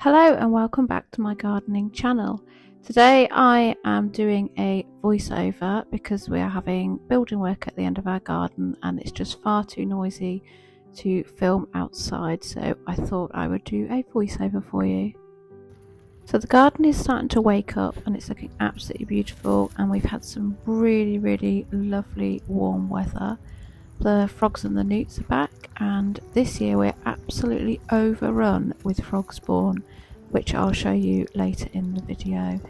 Hello and welcome back to my gardening channel. Today I am doing a voiceover because we are having building work at the end of our garden and it's just far too noisy to film outside, so I thought I would do a voiceover for you. So the garden is starting to wake up and it's looking absolutely beautiful, and we've had some really lovely warm weather. The frogs and the newts are back, and this year we're absolutely overrun with frog spawn, which I'll show you later in the video.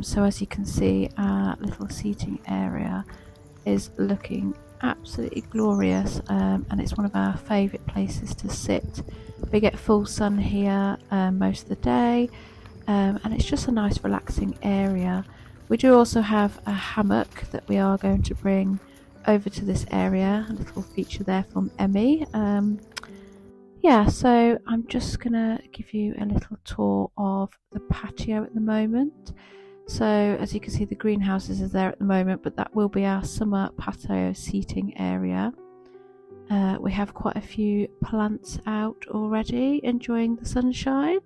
So as you can see, our little seating area is looking absolutely glorious, and it's one of our favourite places to sit. We get full sun here most of the day, and it's just a nice relaxing area. We do also have a hammock that we are going to bring over to this area, a little feature there from Emmy. So I'm just gonna give you a little tour of the patio at the moment. So as you can see, the greenhouses is there at the moment, but that will be our summer patio seating area. We have quite a few plants out already enjoying the sunshine.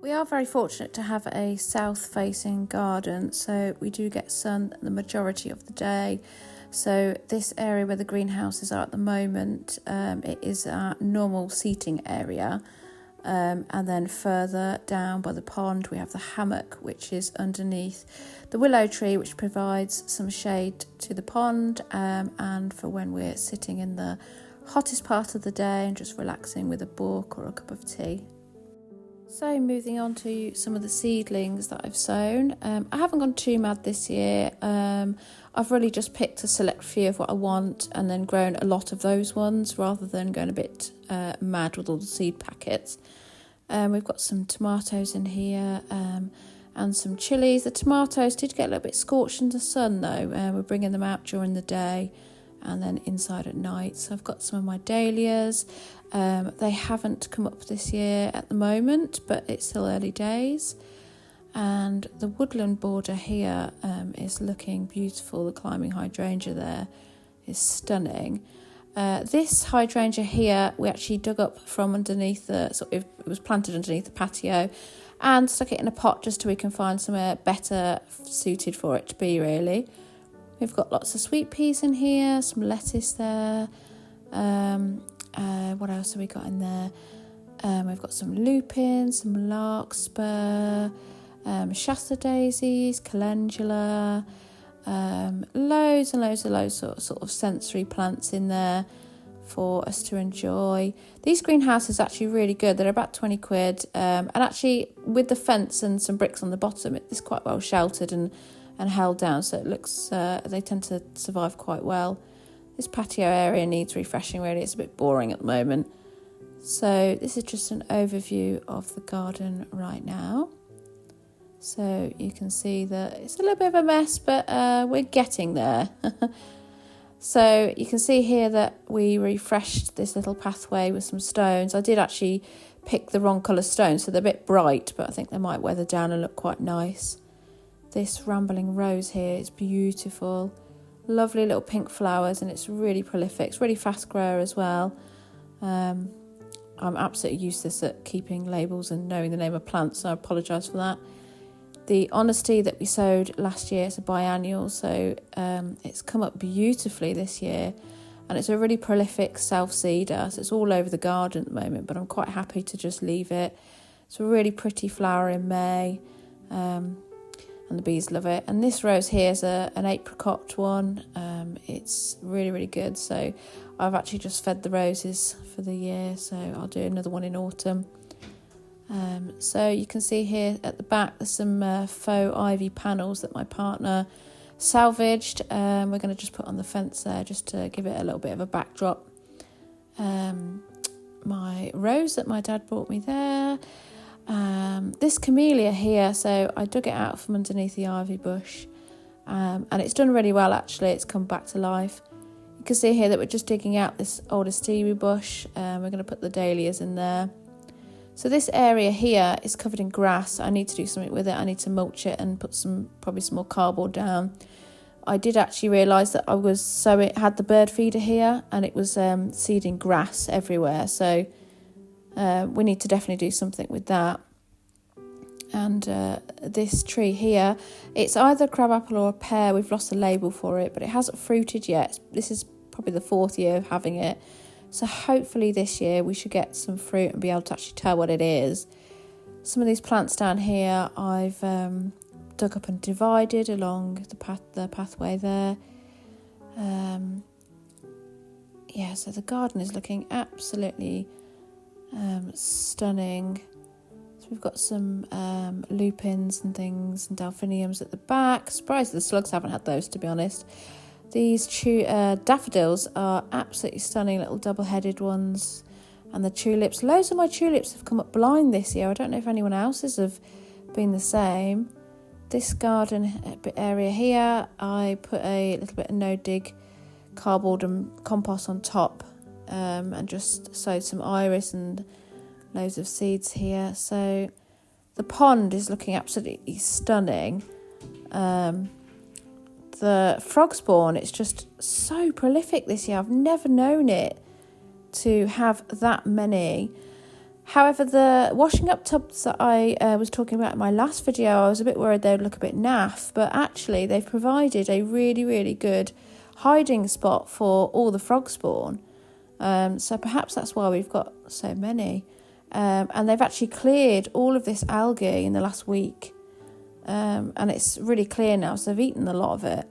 We are very fortunate to have a south-facing garden, so we do get sun the majority of the day. So this area where the greenhouses are at the moment, it is our normal seating area. And then further down by the pond, we have the hammock, which is underneath the willow tree, which provides some shade to the pond, and for when we're sitting in the hottest part of the day and just relaxing with a book or a cup of tea. So moving on to some of the seedlings that I've sown. I haven't gone too mad this year. I've really just picked a select few of what I want and then grown a lot of those ones rather than going a bit mad with all the seed packets. We've got some tomatoes in here and some chilies. The tomatoes did get a little bit scorched in the sun though. We're bringing them out during the day and then inside at night. So I've got some of my dahlias. They haven't come up this year at the moment, but it's still early days. And the woodland border here is looking beautiful. The climbing hydrangea there is stunning. This hydrangea here we actually dug up from underneath it was planted underneath the patio and stuck it in a pot just till we can find somewhere better suited for it to be, really. We've got lots of sweet peas in here, some lettuce there. What else have we got in there? We've got some lupins, some larkspur, Shasta daisies, calendula, loads and loads of sort of sensory plants in there for us to enjoy. These greenhouses are actually really good. They're about 20 quid, and actually with the fence and some bricks on the bottom, it is quite well sheltered and held down, so it looks they tend to survive quite well. This patio area needs refreshing, really. It's a bit boring at the moment. So this is just an overview of the garden right now. So you can see that it's a little bit of a mess, but we're getting there. So you can see here that we refreshed this little pathway with some stones. I did actually pick the wrong colour stones, so they're a bit bright, but I think they might weather down and look quite nice. This rambling rose here is beautiful. Lovely little pink flowers, and it's really prolific. It's really fast grower as well. I'm absolutely useless at keeping labels and knowing the name of plants, so I apologise for that. The honesty that we sowed last year is a biannual, so it's come up beautifully this year, and it's a really prolific self-seeder, so it's all over the garden at the moment, but I'm quite happy to just leave it. It's a really pretty flower in May. And the bees love it. And this rose here is an apricot one. It's really good. So I've actually just fed the roses for the year, so I'll do another one in autumn. So you can see here at the back there's some faux ivy panels that my partner salvaged. We're going to just put on the fence there just to give it a little bit of a backdrop. My rose that my dad brought me there. This camellia here, so I dug it out from underneath the ivy bush, and it's done really well actually. It's come back to life. You can see here that we're just digging out this old astemi bush. We're going to put the dahlias in there. So this area here is covered in grass. I need to do something with it. I need to mulch it and put probably some more cardboard down. I did actually realise that it had the bird feeder here and it was seeding grass everywhere, so we need to definitely do something with that. And this tree here, it's either a crabapple or a pear. We've lost the label for it, but it hasn't fruited yet. This is probably the 4th year of having it. So hopefully this year we should get some fruit and be able to actually tell what it is. Some of these plants down here I've dug up and divided along the pathway there. Yeah, so the garden is looking absolutely stunning. So we've got some lupins and things and delphiniums at the back. Surprised the slugs haven't had those, to be honest. These daffodils are absolutely stunning, little double-headed ones. And the tulips, loads of my tulips have come up blind this year. I don't know if anyone else's have been the same. This garden area here, I put a little bit of no-dig cardboard and compost on top, and just sowed some iris and loads of seeds here. So the pond is looking absolutely stunning. The frog spawn, it's just so prolific this year. I've never known it to have that many. However, the washing up tubs that I was talking about in my last video, I was a bit worried they would look a bit naff, but actually they've provided a really, really good hiding spot for all the frog spawn. So perhaps that's why we've got so many. And they've actually cleared all of this algae in the last week. And it's really clear now, so they've eaten a lot of it.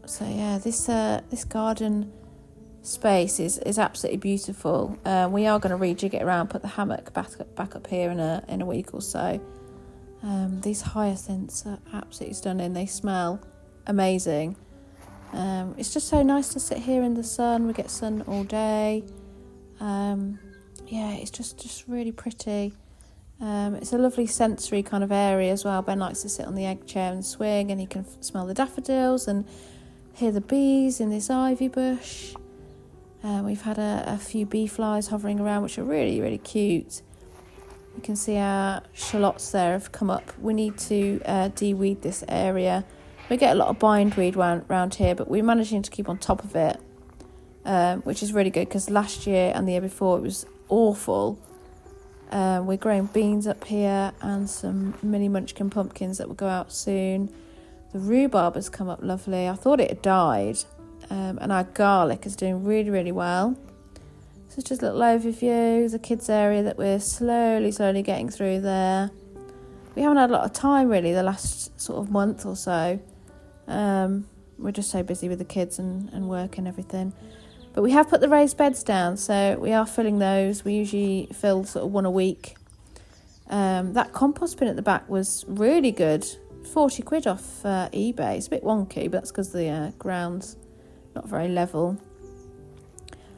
So yeah, this garden space is absolutely beautiful. We are going to rejig it around, put the hammock back up here in a week or so. These hyacinths are absolutely stunning. They smell amazing. It's just so nice to sit here in the sun. We get sun all day. Yeah, it's just really pretty. It's a lovely sensory kind of area as well. Ben likes to sit on the egg chair and swing, and he can smell the daffodils and hear the bees in this ivy bush. We've had a few bee flies hovering around, which are really, really cute. You can see our shallots there have come up. We need to de-weed this area. We get a lot of bindweed around here, but we're managing to keep on top of it, which is really good, because last year and the year before it was awful. We're growing beans up here and some mini munchkin pumpkins that will go out soon. The rhubarb has come up lovely. I thought it had died. And our garlic is doing really, really well. So just a little overview. The kids area that we're slowly getting through there. We haven't had a lot of time really the last sort of month or so. We're just so busy with the kids and work and everything. But we have put the raised beds down, so we are filling those. We usually fill sort of one a week. That compost bin at the back was really good. 40 quid off eBay. It's a bit wonky, but that's because the ground's not very level.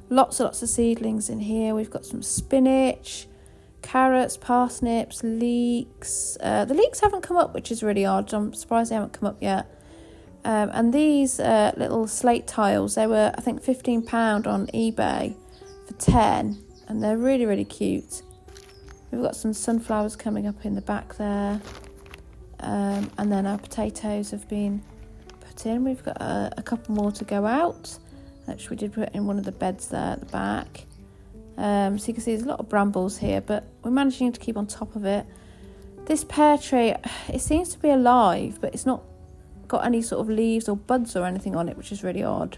Lots of seedlings in here. We've got some spinach, carrots, parsnips, leeks. The leeks haven't come up, which is really odd. I'm surprised they haven't come up yet. And these little slate tiles, they were, I think, £15 on eBay for 10, and they're really, really cute. We've got some sunflowers coming up in the back there, and then our potatoes have been put in. We've got a couple more to go out, which we did put in one of the beds there at the back. So you can see there's a lot of brambles here, but we're managing to keep on top of it. This pear tree, it seems to be alive, but it's not got any sort of leaves or buds or anything on it, which is really odd.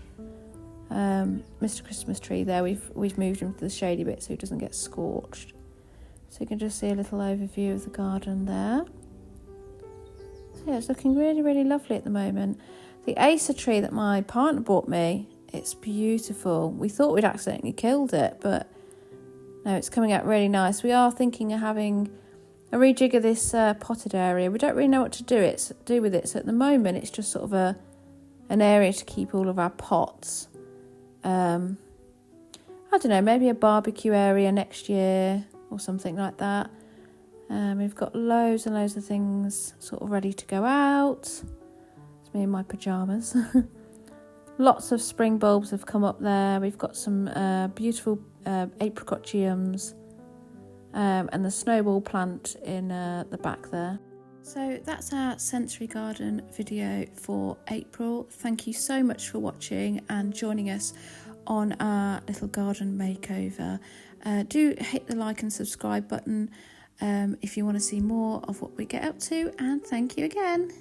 Mr. Christmas tree there, we've moved him to the shady bit so he doesn't get scorched. So you can just see a little overview of the garden there. So yeah, it's looking really, really lovely at the moment. The Acer tree that my partner bought me, it's beautiful. We thought we'd accidentally killed it, but no, it's coming out really nice. We are thinking of having a rejig of this potted area. We don't really know what to do with it. So at the moment, it's just sort of an area to keep all of our pots. I don't know, maybe a barbecue area next year or something like that. We've got loads and loads of things sort of ready to go out. It's me in my pyjamas. Lots of spring bulbs have come up there. We've got some beautiful apricot geums. And the snowball plant in the back there. So that's our sensory garden video for April. Thank you so much for watching and joining us on our little garden makeover. Do hit the like and subscribe button if you want to see more of what we get up to, and thank you again.